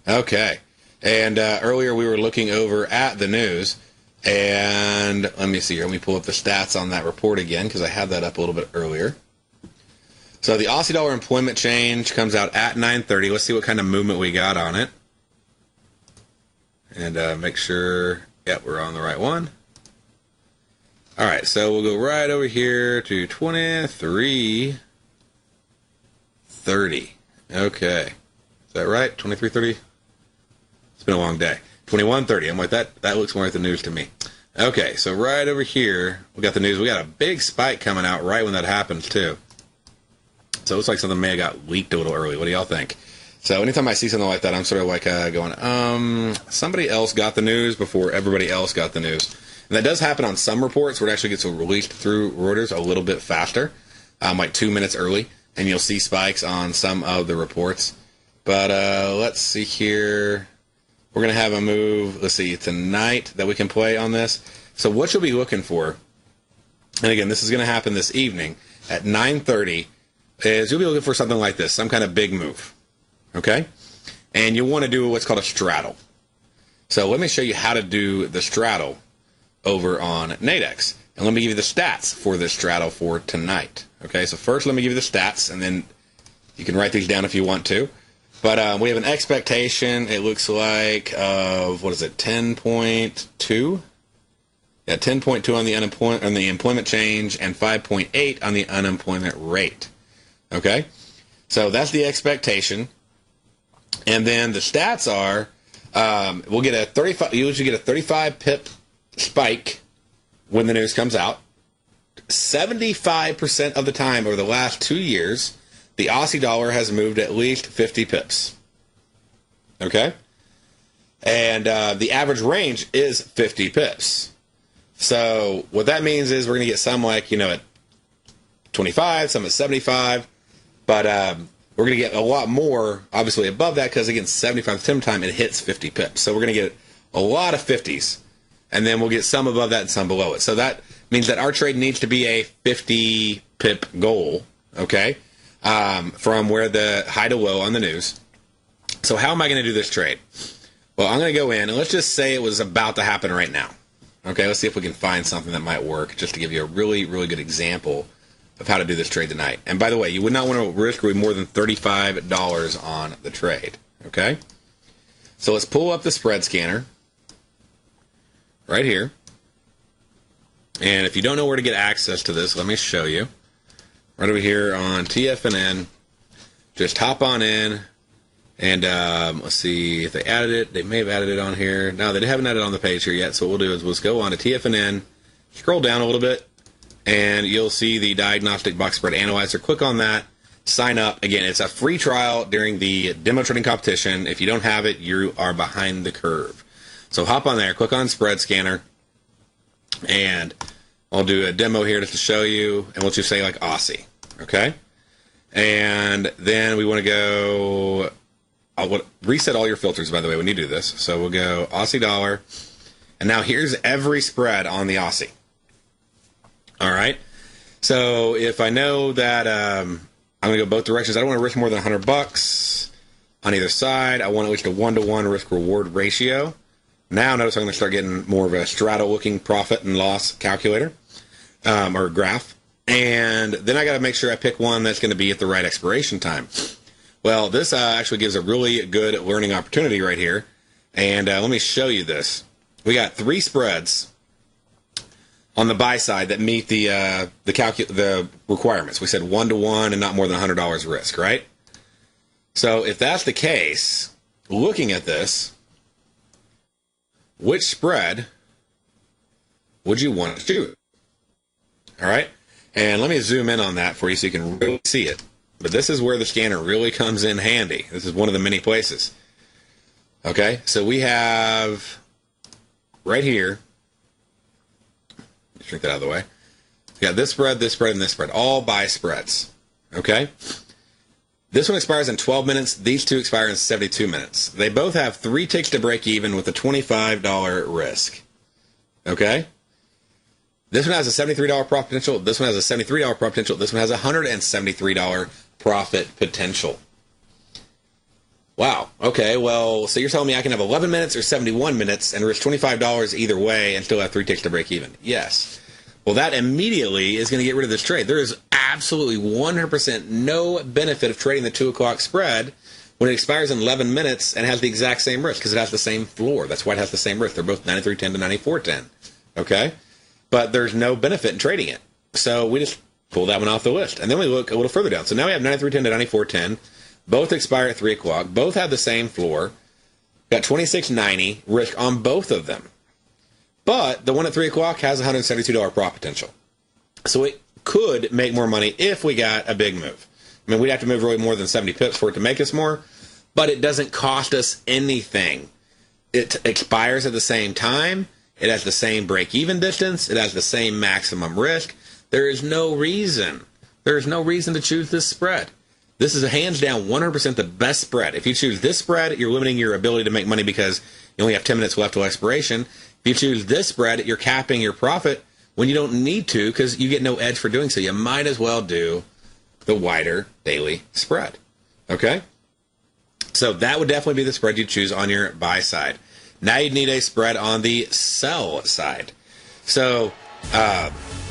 Okay. And earlier we were looking over at the news. And let me see here. Let me pull up the stats on that report again because I had that up a little bit earlier. So the Aussie dollar employment change comes out at 9:30. Let's see what kind of movement we got on it. And make sure, yeah, we're on the right one. All right, so we'll go right over here to 23:30. Okay. Is that right? 23:30? It's been a long day. 21:30. I'm like, that looks more like the news to me. Okay, so right over here, we got the news. We got a big spike coming out right when that happens, too. So it looks like something may have got leaked a little early. What do y'all think? So anytime I see something like that, I'm sort of like going, somebody else got the news before everybody else got the news. And that does happen on some reports where it actually gets released through Reuters a little bit faster, like 2 minutes early, and you'll see spikes on some of the reports. But let's see here. We're going to have a move, let's see, tonight that we can play on this. So what you'll be looking for, and again, this is going to happen this evening at 9:30, is you'll be looking for something like this, some kind of big move. Okay? And you want to do what's called a straddle. So let me show you how to do the straddle over on Nadex. And let me give you the stats for this straddle for tonight. Okay, so first let me give you the stats, and then you can write these down if you want to. But we have an expectation, it looks like, of, what is it, 10.2? Yeah, 10.2 on the employment change and 5.8 on the unemployment rate. Okay? So that's the expectation. And then the stats are, we'll get a 35. You usually get a 35 pip spike when the news comes out. 75% of the time over the last 2 years, the Aussie dollar has moved at least 50 pips. Okay? And the average range is 50 pips. So what that means is we're going to get some like, you know, at 25, some at 75. But we're going to get a lot more, obviously, above that because, again, 75% time it hits 50 pips. So we're going to get a lot of 50s. And then we'll get some above that and some below it. So that means that our trade needs to be a 50 pip goal, okay, from where the high to low on the news. So how am I going to do this trade? Well, I'm going to go in, and let's just say it was about to happen right now. Okay, let's see if we can find something that might work, just to give you a really, really good example of how to do this trade tonight. And by the way, you would not want to risk more than $35 on the trade. Okay? So let's pull up the spread scanner right here. And if you don't know where to get access to this, let me show you. Right over here on TFNN. Just hop on in. And let's see if they added it. They may have added it on here. No, they haven't added it on the page here yet. So what we'll do is we'll just go on to TFNN, scroll down a little bit, and you'll see the Diagnostic Box Spread Analyzer. Click on that. Sign up. Again, it's a free trial during the demo trading competition. If you don't have it, you are behind the curve. So hop on there, click on Spread Scanner, and I'll do a demo here just to show you, and we'll just say like Aussie, okay? And then we want to go, I'll reset all your filters, by the way, when you do this. So we'll go Aussie dollar, and now here's every spread on the Aussie. All right? So if I know that I'm going to go both directions, I don't want to risk more than $100 on either side. I want at least a 1-to-1 risk-reward ratio. Now notice I'm going to start getting more of a straddle-looking profit and loss calculator or graph. And then I got to make sure I pick one that's going to be at the right expiration time. Well, this actually gives a really good learning opportunity right here. And let me show you this. We got 3 spreads on the buy side that meet the requirements. We said 1-to-1 and not more than $100 risk, right? So if that's the case, looking at this, which spread would you want to choose? All right? And let me zoom in on that for you so you can really see it. But this is where the scanner really comes in handy. This is one of the many places. Okay? So we have right here, shrink that out of the way. We got this spread, and this spread. All buy spreads. Okay? This one expires in 12 minutes. These two expire in 72 minutes. They both have 3 ticks to break even with a $25 risk. Okay? This one has a $73 profit potential. This one has a $73 profit potential. This one has a $173 profit potential. Wow. Okay, well, so you're telling me I can have 11 minutes or 71 minutes and risk $25 either way and still have 3 ticks to break even? Yes. Well, that immediately is going to get rid of this trade. There is absolutely 100% no benefit of trading the 2 o'clock spread when it expires in 11 minutes and has the exact same risk because it has the same floor. That's why it has the same risk. They're both 93.10 to 94.10. Okay? But there's no benefit in trading it. So we just pull that one off the list. And then we look a little further down. So now we have 93.10 to 94.10. Both expire at 3 o'clock. Both have the same floor. Got 26.90 risk on both of them. But the one at 3 o'clock has a $172 profit potential. So it could make more money if we got a big move. I mean, we'd have to move really more than 70 pips for it to make us more, but it doesn't cost us anything. It expires at the same time. It has the same break-even distance. It has the same maximum risk. There is no reason. There is no reason to choose this spread. This is a hands down 100% the best spread. If you choose this spread, you're limiting your ability to make money because you only have 10 minutes left till expiration. If you choose this spread, you're capping your profit when you don't need to because you get no edge for doing so. You might as well do the wider daily spread. Okay? So that would definitely be the spread you choose on your buy side. Now you'd need a spread on the sell side. So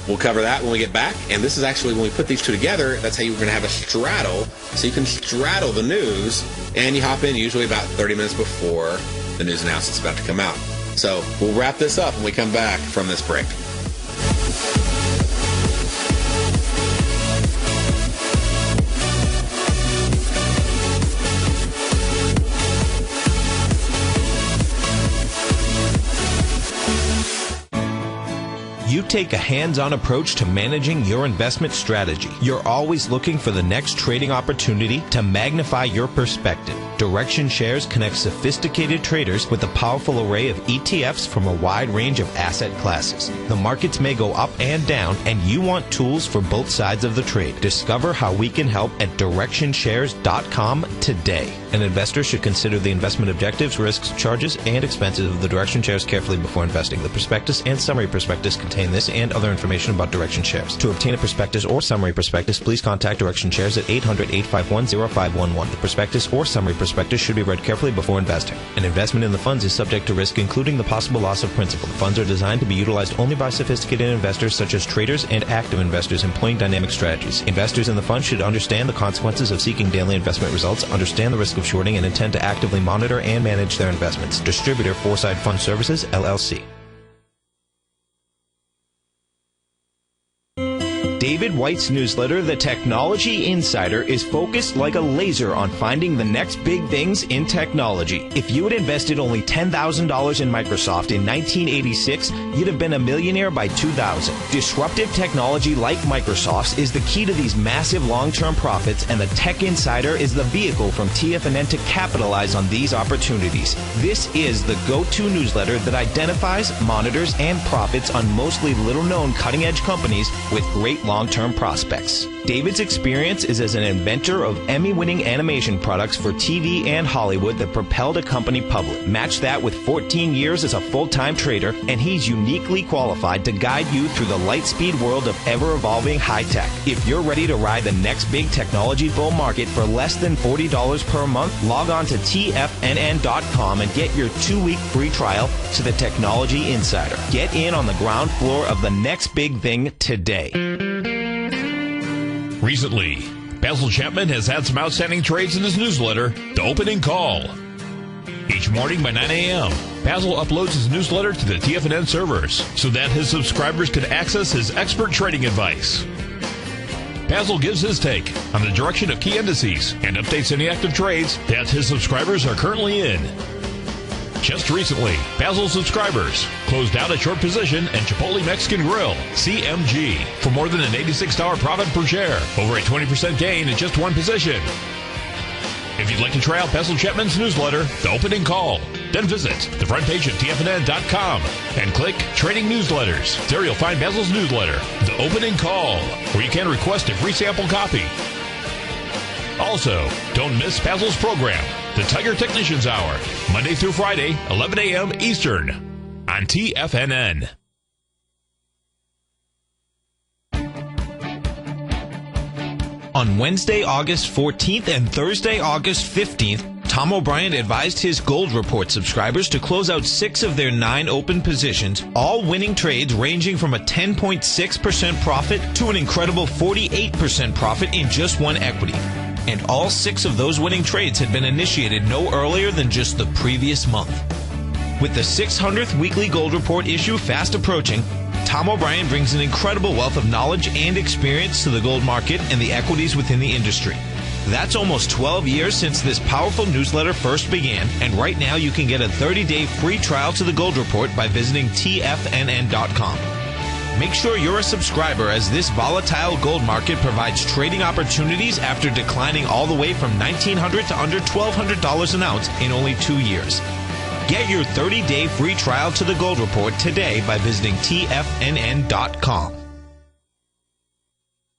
we'll cover that when we get back. And this is actually when we put these two together, that's how you're going to have a straddle. So you can straddle the news, and you hop in usually about 30 minutes before the news announcement's about to come out. So we'll wrap this up when we come back from this break. You take a hands-on approach to managing your investment strategy. You're always looking for the next trading opportunity to magnify your perspective. Direction Shares connects sophisticated traders with a powerful array of ETFs from a wide range of asset classes. The markets may go up and down, and you want tools for both sides of the trade. Discover how we can help at DirectionShares.com today. An investor should consider the investment objectives, risks, charges, and expenses of the Direction Shares carefully before investing. The prospectus and summary prospectus contain this and other information about Direction Shares. To obtain a prospectus or summary prospectus, please contact Direction Shares at 800-851-0511. The prospectus or summary prospectus should be read carefully before investing. An investment in the funds is subject to risk, including the possible loss of principal. The funds are designed to be utilized only by sophisticated investors such as traders and active investors employing dynamic strategies. Investors in the fund should understand the consequences of seeking daily investment results, understand the risk of shorting, and intend to actively monitor and manage their investments. Distributor, Foreside Fund Services, LLC. David White's newsletter, The Technology Insider, is focused like a laser on finding the next big things in technology. If you had invested only $10,000 in Microsoft in 1986, you'd have been a millionaire by 2000. Disruptive technology like Microsoft's is the key to these massive long-term profits, and the Tech Insider is the vehicle from TFNN to capitalize on these opportunities. This is the go-to newsletter that identifies, monitors, and profits on mostly little-known cutting-edge companies with great long-term prospects. David's experience is as an inventor of Emmy-winning animation products for TV and Hollywood that propelled a company public. Match that with 14 years as a full-time trader, and he's uniquely qualified to guide you through the light-speed world of ever-evolving high-tech. If you're ready to ride the next big technology bull market for less than $40 per month, log on to TFNN.com and get your 2-week free trial to the Technology Insider. Get in on the ground floor of the next big thing today. Recently, Basil Chapman has had some outstanding trades in his newsletter, The Opening Call. Each morning by 9 a.m., Basil uploads his newsletter to the TFNN servers so that his subscribers can access his expert trading advice. Basil gives his take on the direction of key indices and updates any active trades that his subscribers are currently in. Just recently, Basil subscribers closed out a short position in Chipotle Mexican Grill, CMG, for more than an $86 profit per share, over a 20% gain in just one position. If you'd like to try out Basil Chapman's newsletter, The Opening Call, then visit the front page of TFNN.com and click Trading Newsletters. There you'll find Basil's newsletter, The Opening Call, where you can request a free sample copy. Also, don't miss Basil's program, The Tiger Technicians Hour, Monday through Friday, 11 a.m. Eastern, on TFNN. On Wednesday, August 14th and Thursday, August 15th, Tom O'Brien advised his Gold Report subscribers to close out 6 of their 9 open positions, all winning trades ranging from a 10.6% profit to an incredible 48% profit in just one equity. And all 6 of those winning trades had been initiated no earlier than just the previous month. With the 600th weekly Gold Report issue fast approaching, Tom O'Brien brings an incredible wealth of knowledge and experience to the gold market and the equities within the industry. That's almost 12 years since this powerful newsletter first began, and right now you can get a 30-day free trial to the Gold Report by visiting TFNN.com. Make sure you're a subscriber, as this volatile gold market provides trading opportunities after declining all the way from $1,900 to under $1,200 an ounce in only 2 years. Get your 30-day free trial to the Gold Report today by visiting TFNN.com.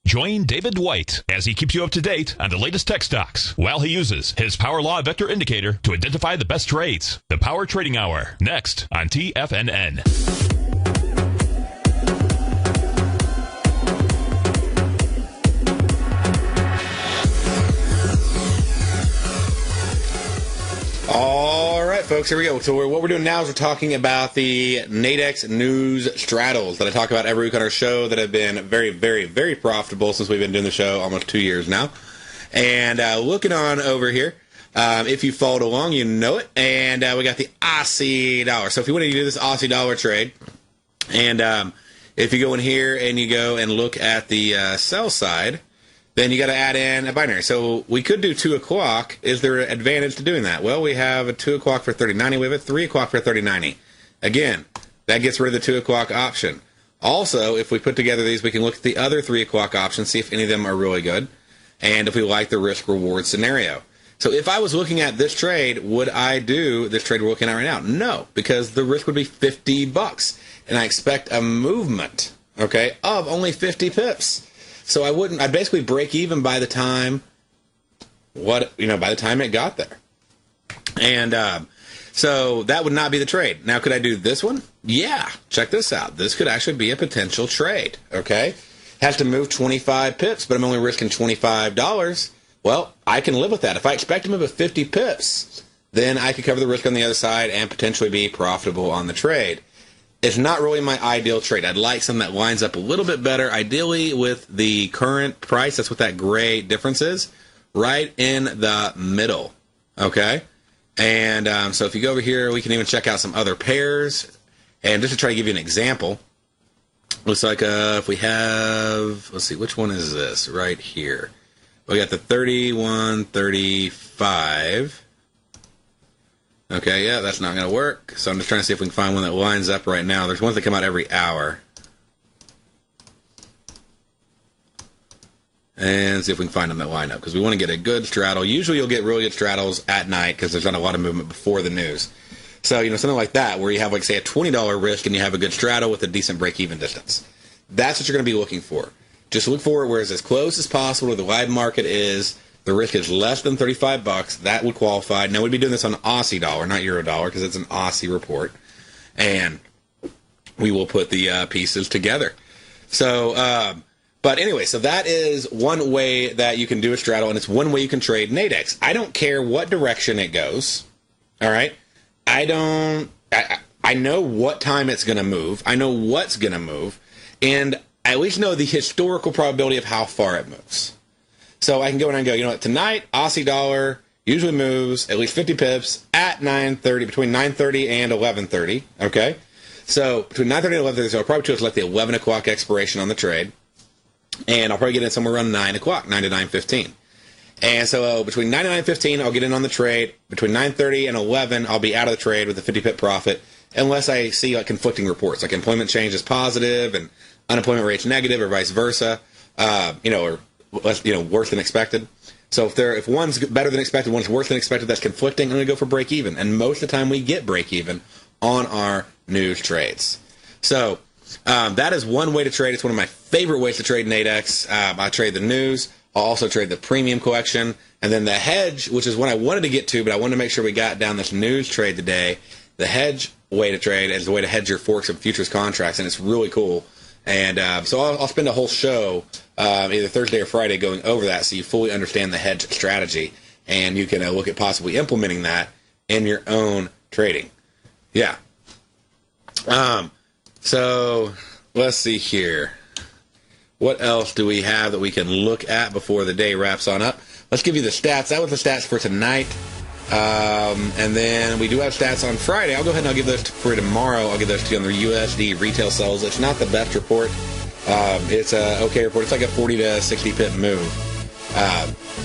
Join David White as he keeps you up to date on the latest tech stocks while he uses his Power Law Vector Indicator to identify the best trades. The Power Trading Hour, next on TFNN. All right, folks, here we go. So what we're doing now is we're talking about the Nadex news straddles that I talk about every week on our show that have been very, very, very profitable since we've been doing the show almost 2 years now. And looking on over here, if you followed along, you know it. And we got the Aussie dollar. So if you want to do this Aussie dollar trade, and if you go in here and you go and look at the sell side, then you got to add in a binary. So we could do 2 o'clock. Is there an advantage to doing that? Well, we have a 2 o'clock for 30.90. We have a 3 o'clock for 30.90. Again, that gets rid of the 2 o'clock option. Also, if we put together these, we can look at the other 3 o'clock options, see if any of them are really good, and if we like the risk-reward scenario. So if I was looking at this trade, would I do this trade we're looking at right now? No, because the risk would be $50, and I expect a movement, okay, of only 50 pips. So I'd basically break even by the time by the time it got there. And so that would not be the trade. Now, could I do this one? Yeah, check this out. This could actually be a potential trade, okay? Has to move 25 pips, but I'm only risking $25. Well, I can live with that. If I expect to move at 50 pips, then I could cover the risk on the other side and potentially be profitable on the trade. It's not really my ideal trade. I'd like something that lines up a little bit better, ideally with the current price. That's what that gray difference is, right in the middle, okay? And so if you go over here, we can even check out some other pairs. And just to try to give you an example, Looks like if we have, let's see, which one is this right here? We got the 31.35. Okay, yeah, that's not going to work. So I'm just trying to see if we can find one that lines up right now. There's ones that come out every hour. And see if we can find them that line up, because we want to get a good straddle. Usually you'll get really good straddles at night because there's not a lot of movement before the news. So, something like that, where you have, like, say, a $20 risk and you have a good straddle with a decent break-even distance. That's what you're going to be looking for. Just look for it where it's as close as possible to the live market is. The risk is less than $35. That would qualify. Now, we'd be doing this on Aussie dollar, not Euro dollar, because it's an Aussie report. And we will put the pieces together. So, but anyway, so that is one way that you can do a straddle, and it's one way you can trade Nadex. I don't care what direction it goes. All right? I know what time it's going to move. I know what's going to move. And I at least know the historical probability of how far it moves. So I can go in and go, what, tonight, Aussie dollar usually moves at least 50 pips at 9:30, between 9:30 and 11:30, okay? So between 9:30 and 11:30, so I'll probably choose like the 11 o'clock expiration on the trade. And I'll probably get in somewhere around 9 o'clock, 9 to 9:15. And so between 9 and 9:15, I'll get in on the trade. Between 9:30 and 11, I'll be out of the trade with a 50 pip profit, unless I see like conflicting reports, like employment change is positive and unemployment rate's negative, or vice versa, or less, worse than expected. So if one's better than expected, one's worse than expected, that's conflicting, I'm going to go for break even. And most of the time, we get break even on our news trades. So that is one way to trade. It's one of my favorite ways to trade Nadex. I trade the news. I'll also trade the premium collection. And then the hedge, which is what I wanted to get to, but I wanted to make sure we got down this news trade today. The hedge way to trade is the way to hedge your forex and futures contracts, and it's really cool. And so I'll spend a whole show, either Thursday or Friday, going over that so you fully understand the hedge strategy, and you can look at possibly implementing that in your own trading. Yeah. So let's see here. What else do we have that we can look at before the day wraps on up? Let's give you the stats. That was the stats for tonight. And then we do have stats on Friday. I'll go ahead and I'll give those for tomorrow. I'll give those to you on the USD retail sales. It's not the best report. It's an okay report. It's like a 40 to 60 pip move.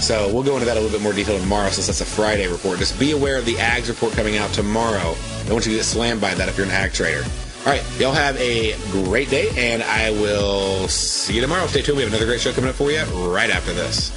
So we'll go into that a little bit more detail tomorrow, since that's a Friday report. Just be aware of the ags report coming out tomorrow. Don't want you to get slammed by that if you're an ag trader. All right, y'all have a great day, and I will see you tomorrow. Stay tuned. We have another great show coming up for you right after this.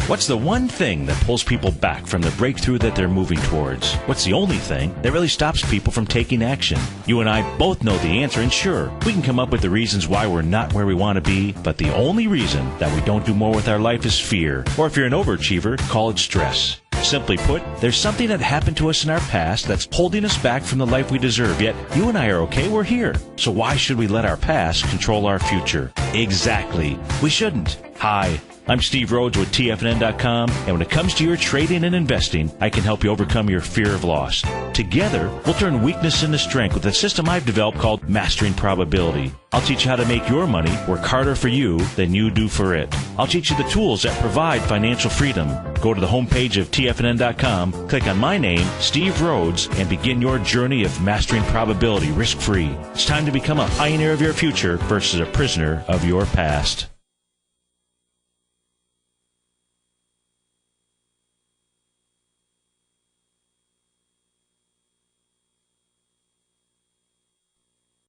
What's the one thing that pulls people back from the breakthrough that they're moving towards? What's the only thing that really stops people from taking action? You and I both know the answer, and sure, we can come up with the reasons why we're not where we want to be, but the only reason that we don't do more with our life is fear. Or if you're an overachiever, call it stress. Simply put, there's something that happened to us in our past that's holding us back from the life we deserve, yet you and I are okay, we're here. So why should we let our past control our future? Exactly. We shouldn't. Hi, I'm Steve Rhodes with TFNN.com, and when it comes to your trading and investing, I can help you overcome your fear of loss. Together, we'll turn weakness into strength with a system I've developed called Mastering Probability. I'll teach you how to make your money work harder for you than you do for it. I'll teach you the tools that provide financial freedom. Go to the homepage of TFNN.com, click on my name, Steve Rhodes, and begin your journey of mastering probability risk-free. It's time to become a pioneer of your future versus a prisoner of your past.